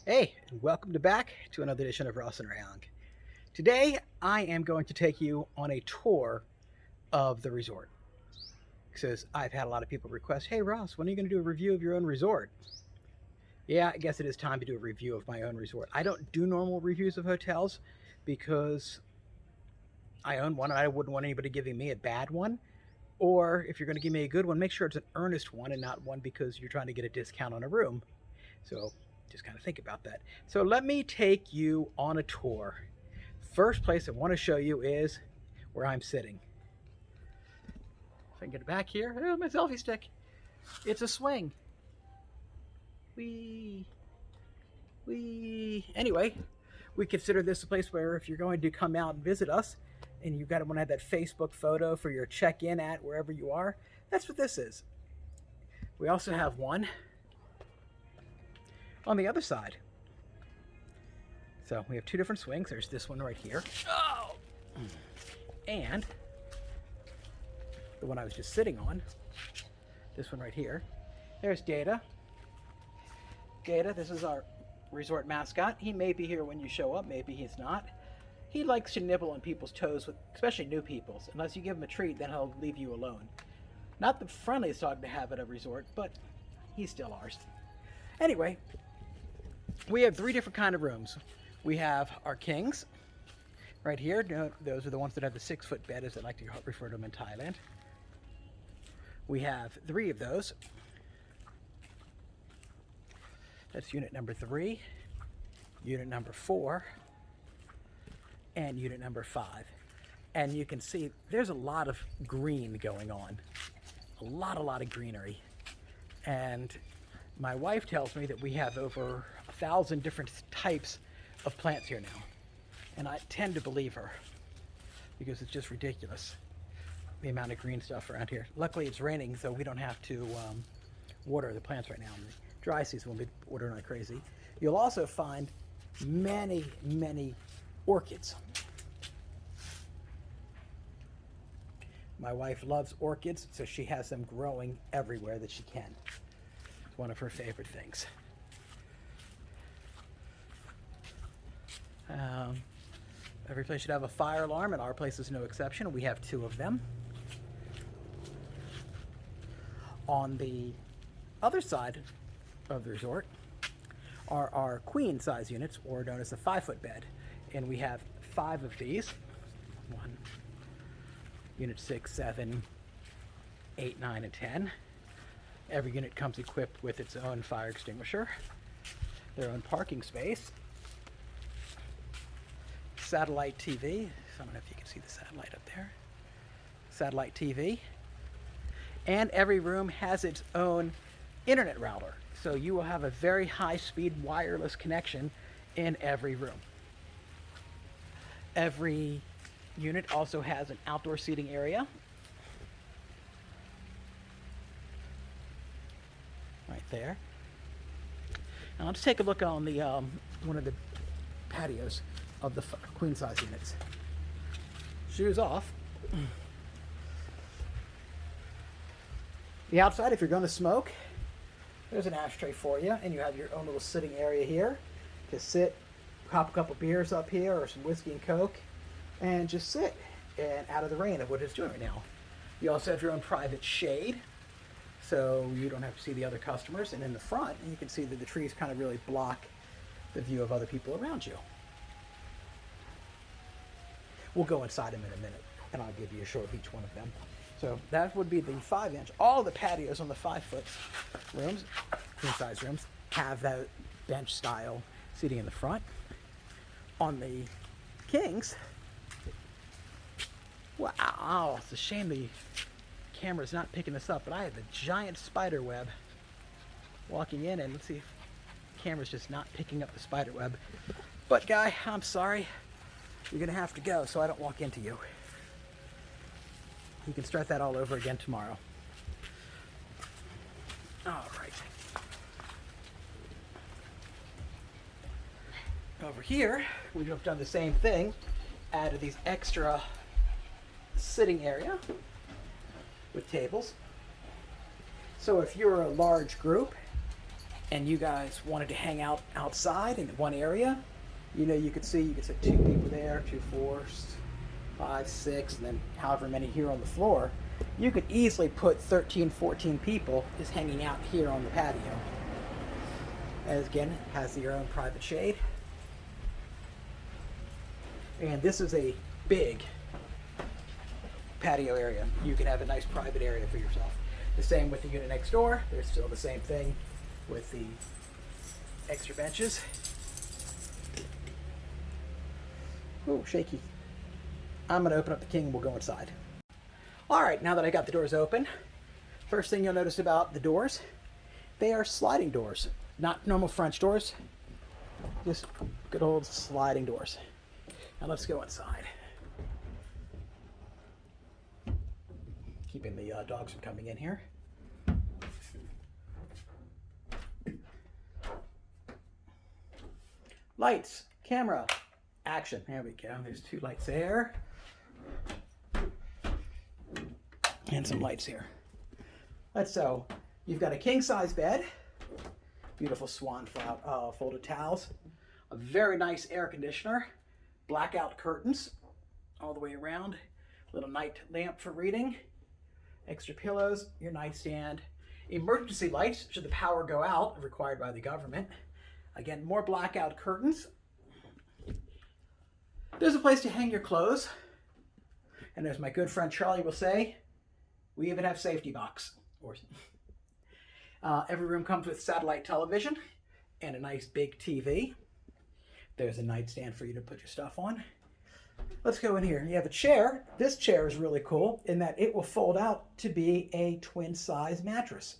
Hey, and welcome back to another edition of Ross and Rayong. Today, I am going to take you on a tour of the resort. Because I've had a lot of people request, hey Ross, when are you going to do a review of your own resort? Yeah, I guess it is time to do a review of my own resort. I don't do normal reviews of hotels because I own one and I wouldn't want anybody giving me a bad one. Or if you're going to give me a good one, make sure it's an earnest one and not one because you're trying to get a discount on a room. So just kind of think about that. So let me take you on a tour. First place I want to show you is where I'm sitting. If I can get it back here, oh, my selfie stick. It's a swing. Wee, wee. Anyway, we consider this a place where if you're going to come out and visit us, and you got to want to have that Facebook photo for your check-in at wherever you are, that's what this is. We also have one on the other side. So we have two different swings. There's this one right here. Oh! And the one I was just sitting on, this one right here. There's Data. Data, this is our resort mascot. He may be here when you show up, maybe he's not. He likes to nibble on people's toes, especially new people's. Unless you give him a treat, then he'll leave you alone. Not the friendliest dog to have at a resort, but he's still ours. Anyway, we have three different kind of rooms. We have our kings right here. Those are the ones that have the 6-foot bed, as I like to refer to them in Thailand. We have three of those. That's unit number 3, unit number 4, and unit number 5. And you can see there's a lot of green going on. A lot of greenery. And my wife tells me that we have over 1,000 different types of plants here now. And I tend to believe her because it's just ridiculous, the amount of green stuff around here. Luckily it's raining, so we don't have to water the plants right now. In the dry season we'll be watering like crazy. You'll also find many orchids. My wife loves orchids, so she has them growing everywhere that she can. It's one of her favorite things. Every place should have a fire alarm, and our place is no exception. We have 2 of them. On the other side of the resort are our queen size units, or known as the 5-foot bed. And we have 5 of these. 1, unit 6, 7, 8, 9, and 10. Every unit comes equipped with its own fire extinguisher, their own parking space, satellite TV. I don't know if you can see the satellite up there. Satellite TV. And every room has its own internet router. So you will have a very high-speed wireless connection in every room. Every unit also has an outdoor seating area. Right there. Now let's take a look on the one of the patios of the queen size units. Shoes off. The outside, if you're going to smoke, there's an ashtray for you, and you have your own little sitting area here to sit, pop a couple beers up here or some whiskey and coke, and just sit and out of the rain of what it's doing right now. You also have your own private shade, so you don't have to see the other customers. And in the front, you can see that the trees kind of really block the view of other people around you. We'll go inside them in a minute, and I'll give you a show of each one of them. So that would be the 5-inch. All the patios on the 5-foot rooms, queen size rooms, have that bench style seating in the front. On the kings, wow, it's a shame the camera's not picking this up, but I have a giant spider web walking in, and let's see if the camera's just not picking up the spider web. But guy, I'm sorry, you're gonna have to go so I don't walk into you. You can start that all over again tomorrow. All right. Over here, we've done the same thing. Added these extra sitting area with tables. So if you're a large group and you guys wanted to hang out outside in one area, you could see two people there, 2, 4, 5, 6, and then however many here on the floor. You could easily put 13, 14 people just hanging out here on the patio. As again, it has your own private shade. And this is a big patio area. You can have a nice private area for yourself. The same with the unit next door. There's still the same thing with the extra benches. Ooh, shaky. I'm gonna open up the king and we'll go inside. All right, now that I got the doors open, first thing you'll notice about the doors, they are sliding doors, not normal French doors, just good old sliding doors. Now let's go inside. Keeping the dogs from coming in here. Lights, camera, action. There we go. There's 2 lights there. And some lights here. So you've got a king size bed, beautiful swan folded towels, a very nice air conditioner, blackout curtains all the way around, little night lamp for reading, extra pillows, your nightstand, emergency lights should the power go out, required by the government. Again, more blackout curtains. There's a place to hang your clothes. And as my good friend Charlie will say, we even have safety box. Every room comes with satellite television and a nice big TV. There's a nightstand for you to put your stuff on. Let's go in here. You have a chair. This chair is really cool in that it will fold out to be a twin size mattress.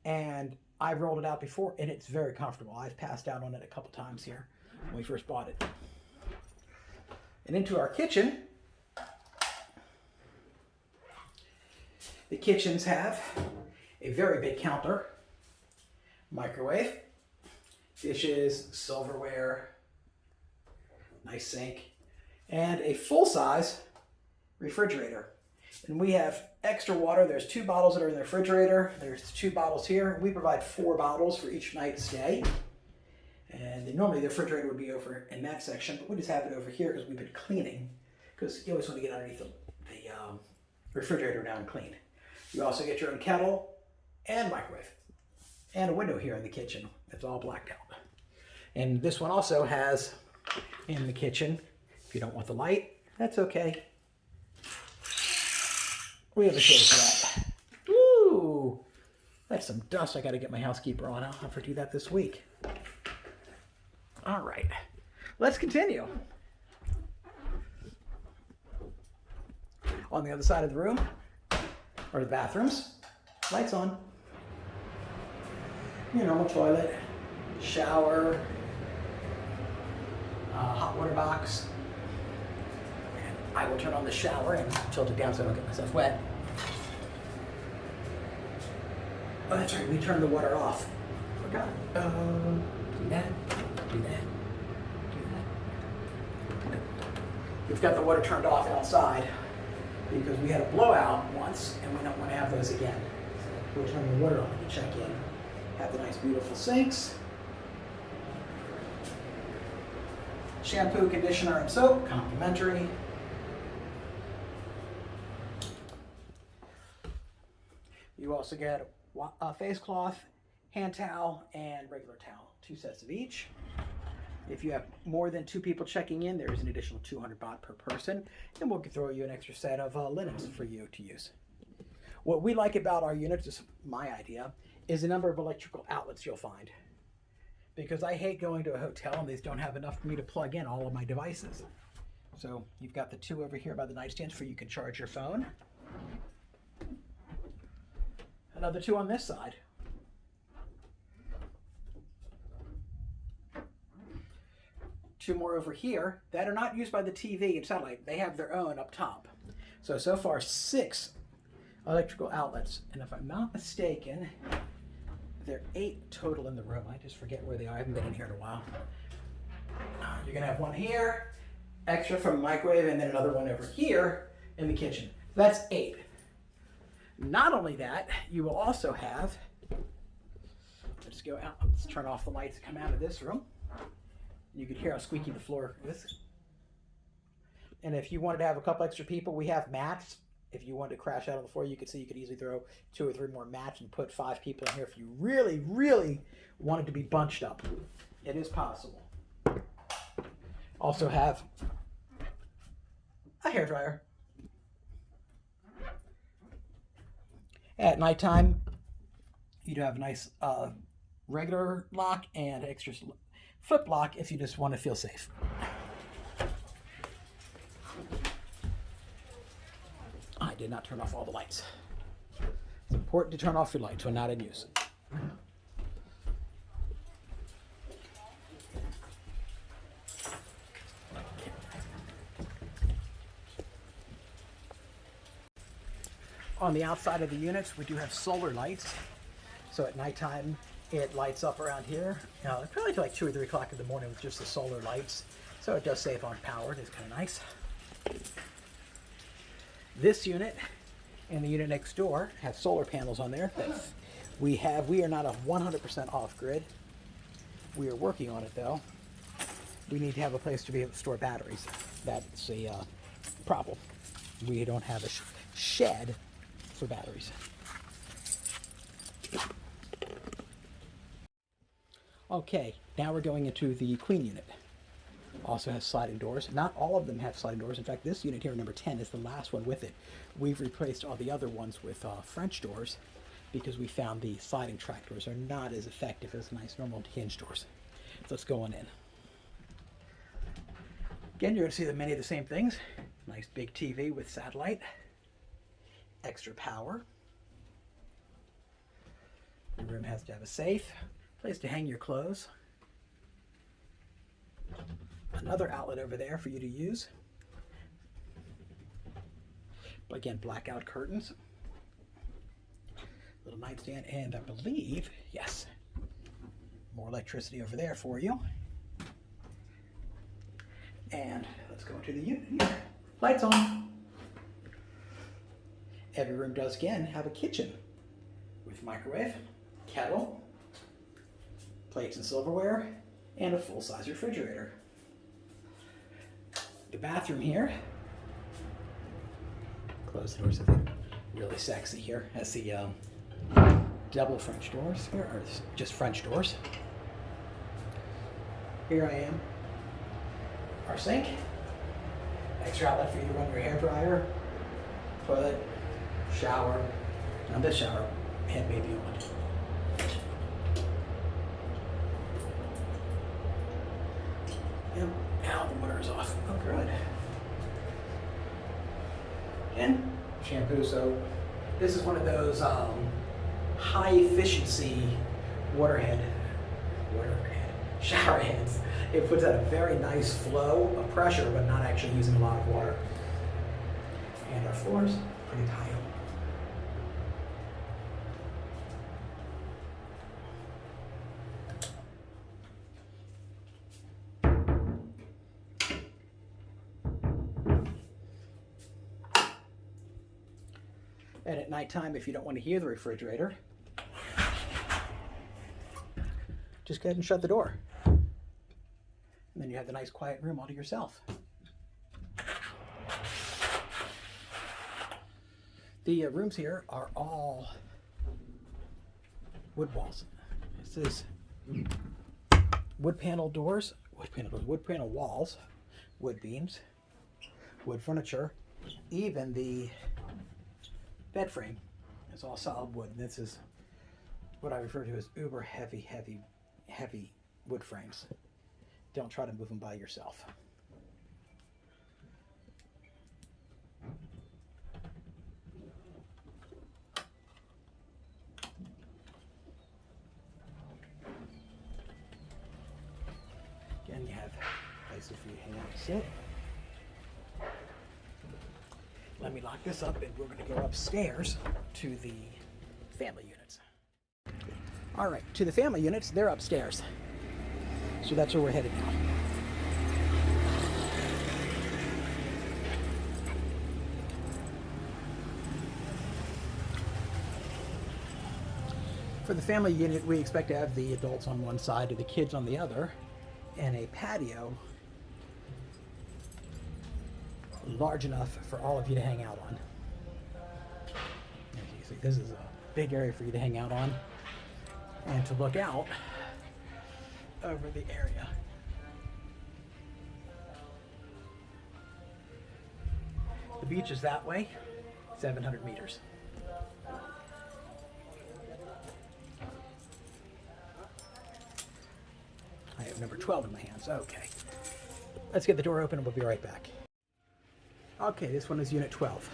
And I've rolled it out before and it's very comfortable. I've passed out on it a couple times here when we first bought it. And into our kitchen. The kitchens have a very big counter, microwave, dishes, silverware, nice sink, and a full-size refrigerator. And we have extra water. There's 2 bottles that are in the refrigerator. There's 2 bottles here. We provide 4 bottles for each night stay. And normally the refrigerator would be over in that section, but we just have it over here because we've been cleaning. Because you always want to get underneath the refrigerator now and clean. You also get your own kettle and microwave. And a window here in the kitchen that's all blacked out. And this one also has in the kitchen, if you don't want the light, that's okay. We have a shade for that. Ooh, that's some dust. I got to get my housekeeper on. I'll have her do that this week. All right, let's continue. On the other side of the room, or the bathrooms, lights on. Your normal toilet, shower, hot water box. And I will turn on the shower and tilt it down so I don't get myself wet. Oh, that's right, we turned the water off. Forgot. Do that. We've got the water turned off outside because we had a blowout once and we don't want to have those again. So we'll turn the water on when you check in. Have the nice beautiful sinks. Shampoo, conditioner, and soap, complimentary. You also get a face cloth, hand towel, and regular towel. 2 sets of each. If you have more than 2 people checking in, there is an additional 200 baht per person, and we'll throw you an extra set of linens for you to use. What we like about our units, just my idea, is the number of electrical outlets you'll find. Because I hate going to a hotel and they don't have enough for me to plug in all of my devices. So you've got the 2 over here by the nightstands where you can charge your phone. Another 2 on this side. Two more over here that are not used by the TV and satellite. They have their own up top. So far 6 electrical outlets. And if I'm not mistaken, there are 8 total in the room. I just forget where they are. I haven't been in here in a while. You're gonna have one here, extra from microwave, and then another one over here in the kitchen. That's 8. Not only that, you will also have, let's Let's go out. Let's turn off the lights that come out of this room. You can hear how squeaky the floor is. And if you wanted to have a couple extra people, we have mats. If you wanted to crash out on the floor, you could see you could easily throw 2 or 3 more mats and put 5 people in here if you really, really wanted to be bunched up. It is possible. Also have a hairdryer. At nighttime, you do have a nice regular lock and extra flip lock if you just want to feel safe. I did not turn off all the lights. It's important to turn off your lights when not in use. On the outside of the units, we do have solar lights. So at nighttime, it lights up around here. Probably till like 2 or 3 o'clock in the morning with just the solar lights. So it does save on power. It is kind of nice. This unit and the unit next door have solar panels on there. We are not 100% off grid. We are working on it though. We need to have a place to be able to store batteries. That's a problem. We don't have a shed for batteries. Okay, now we're going into the queen unit. Also has sliding doors. Not all of them have sliding doors. In fact, this unit here, number 10, is the last one with it. We've replaced all the other ones with French doors because we found the sliding track doors are not as effective as nice normal hinge doors. So let's go on in. Again, you're going to see many of the same things. Nice big TV with satellite. Extra power. The room has to have a safe, place to hang your clothes. Another outlet over there for you to use. But again, blackout curtains. Little nightstand, and I believe, yes, more electricity over there for you. And let's go into the unit. Lights on. Every room does, again, have a kitchen with microwave, kettle, plates and silverware, and a full-size refrigerator. The bathroom here, close the doors, really sexy here. Has the double French doors, or just French doors. Here I am. Our sink, extra outlet for you to run your hair dryer, toilet, shower. Now this shower head may be on. Yep, now the water is off. Oh, good. And shampoo soap. This is one of those high efficiency shower heads. It puts out a very nice flow of pressure, but not actually using a lot of water. And our floors, pretty tile. And at nighttime, if you don't want to hear the refrigerator, just go ahead and shut the door. And then you have the nice quiet room all to yourself. The rooms here are all wood walls. This is wood panel doors, wood panel walls, wood beams, wood furniture, even the bed frame is all solid wood. And this is what I refer to as uber heavy wood frames. Don't try to move them by yourself. Again, you have places for you to hang out and sit. Let me lock this up and we're going to go upstairs to the family units. All right, to the family units, they're upstairs. So that's where we're headed now. For the family unit, we expect to have the adults on one side and the kids on the other, and a patio large enough for all of you to hang out on. As you can see, this is a big area for you to hang out on and to look out over the area. The beach is that way, 700 meters. I have number 12 in my hands. Okay. Let's get the door open and we'll be right back. Okay, this one is unit 12.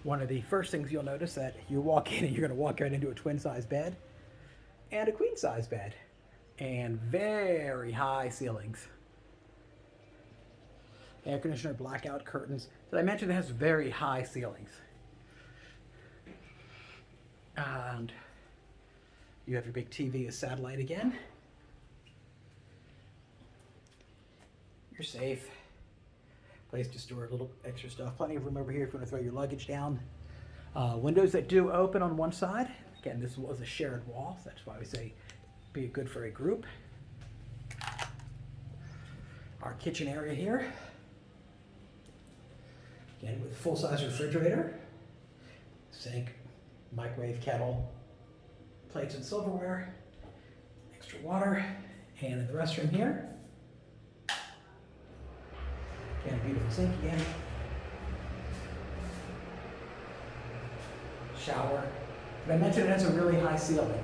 One of the first things you'll notice that you walk in and you're going to walk right into a twin-size bed and a queen-size bed and very high ceilings. Air conditioner, blackout curtains. Did I mention it has very high ceilings? And you have your big TV as satellite again. You're safe. Place to store a little extra stuff. Plenty of room over here if you want to throw your luggage down. Windows that do open on one side. Again, this was a shared wall, so that's why we say be good for a group. Our kitchen area here. Again, with full-size refrigerator, sink, microwave, kettle, plates and silverware, extra water, and in the restroom here, again, a beautiful sink again, shower. But I mentioned it has a really high ceiling.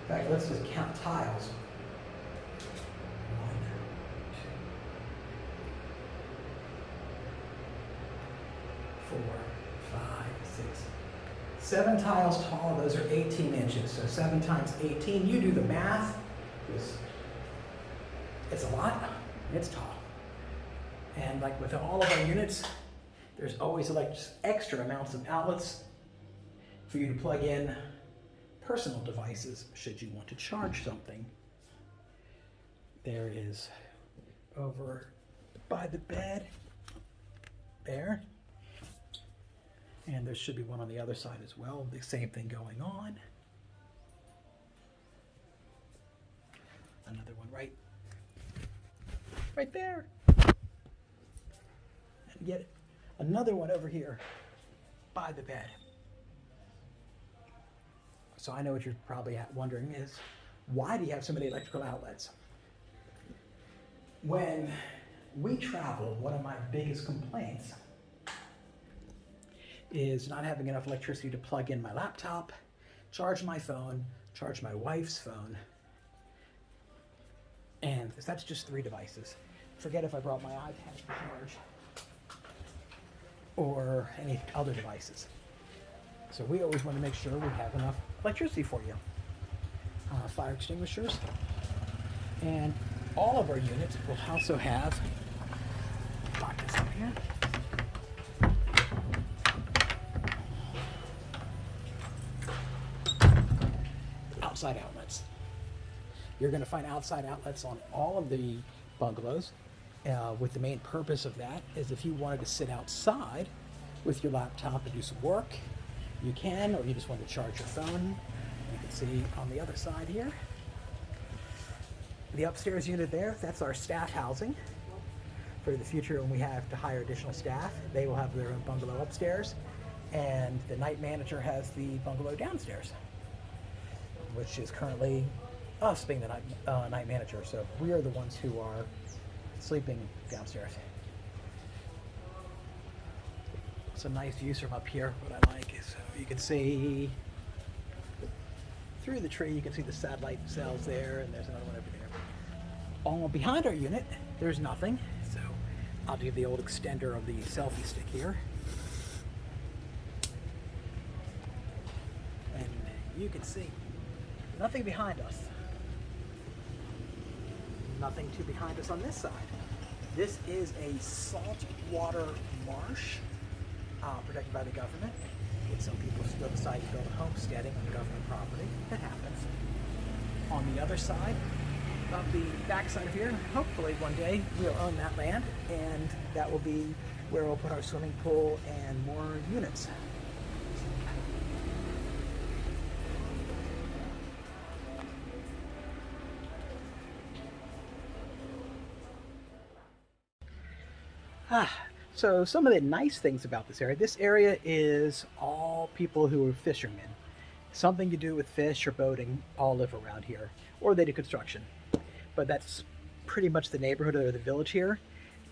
In fact, let's just count tiles. 1, 2, 4, 5, 6, 7 tiles tall. Those are 18 inches. So 7 times 18. You do the math. It's a lot. It's tall. And like with all of our units, there's always like just extra amounts of outlets for you to plug in personal devices should you want to charge something. There is over by the bed there. And there should be one on the other side as well. The same thing going on. Another one right there. And get another one over here by the bed. So I know what you're probably wondering is, why do you have so many electrical outlets? When we travel, one of my biggest complaints is not having enough electricity to plug in my laptop, charge my phone, charge my wife's phone, and that's just 3 devices. Forget if I brought my iPad to charge or any other devices. So we always want to make sure we have enough electricity for you. Fire extinguishers, and all of our units will also have, lock this up here, outside outlets. You're going to find outside outlets on all of the bungalows, with the main purpose of that is if you wanted to sit outside with your laptop and do some work, you can, or you just want to charge your phone. You can see on the other side here, the upstairs unit there, that's our staff housing. For the future when we have to hire additional staff, they will have their own bungalow upstairs, and the night manager has the bungalow downstairs, which is currently us being the night manager. So we are the ones who are sleeping downstairs. It's a nice view from up here. What I like is you can see through the tree, you can see the satellite cells there, and there's another one over there. All behind our unit, there's nothing. So I'll do the old extender of the selfie stick here. And you can see nothing behind us. Nothing too behind us on this side. This is a saltwater marsh protected by the government. Some people still decide to build a homesteading on government property. That happens. On the other side of the backside of here, hopefully one day we'll own that land, and that will be where we'll put our swimming pool and more units. So some of the nice things about this area is all people who are fishermen. Something to do with fish or boating all live around here, or they do construction. But that's pretty much the neighborhood or the village here.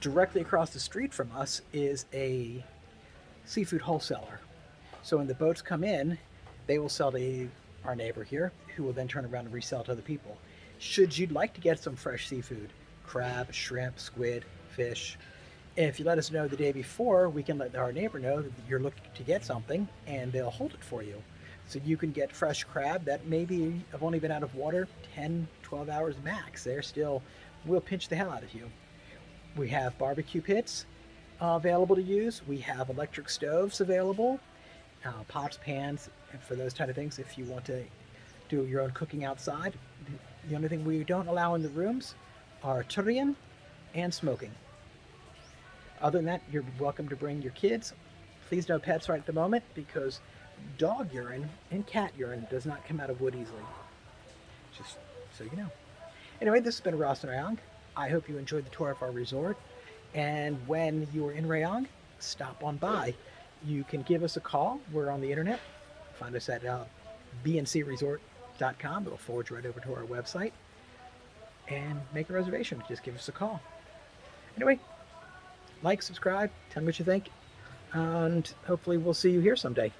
Directly across the street from us is a seafood wholesaler. So when the boats come in, they will sell to our neighbor here, who will then turn around and resell to other people. Should you like to get some fresh seafood, crab, shrimp, squid, fish, if you let us know the day before, we can let our neighbor know that you're looking to get something, and they'll hold it for you. So you can get fresh crab that maybe have only been out of water 10, 12 hours max. They're still, will pinch the hell out of you. We have barbecue pits available to use. We have electric stoves available, pots, pans, and for those kind of things if you want to do your own cooking outside. The only thing we don't allow in the rooms are turian and smoking. Other than that, you're welcome to bring your kids. Please no pets right at the moment, because dog urine and cat urine does not come out of wood easily. Just so you know. Anyway, this has been Ross and Rayong. I hope you enjoyed the tour of our resort. And when you are in Rayong, stop on by. You can give us a call. We're on the internet. Find us at bncresort.com. It'll forward you right over to our website. And make a reservation. Just give us a call. Anyway, like, subscribe, tell me what you think, and hopefully we'll see you here someday.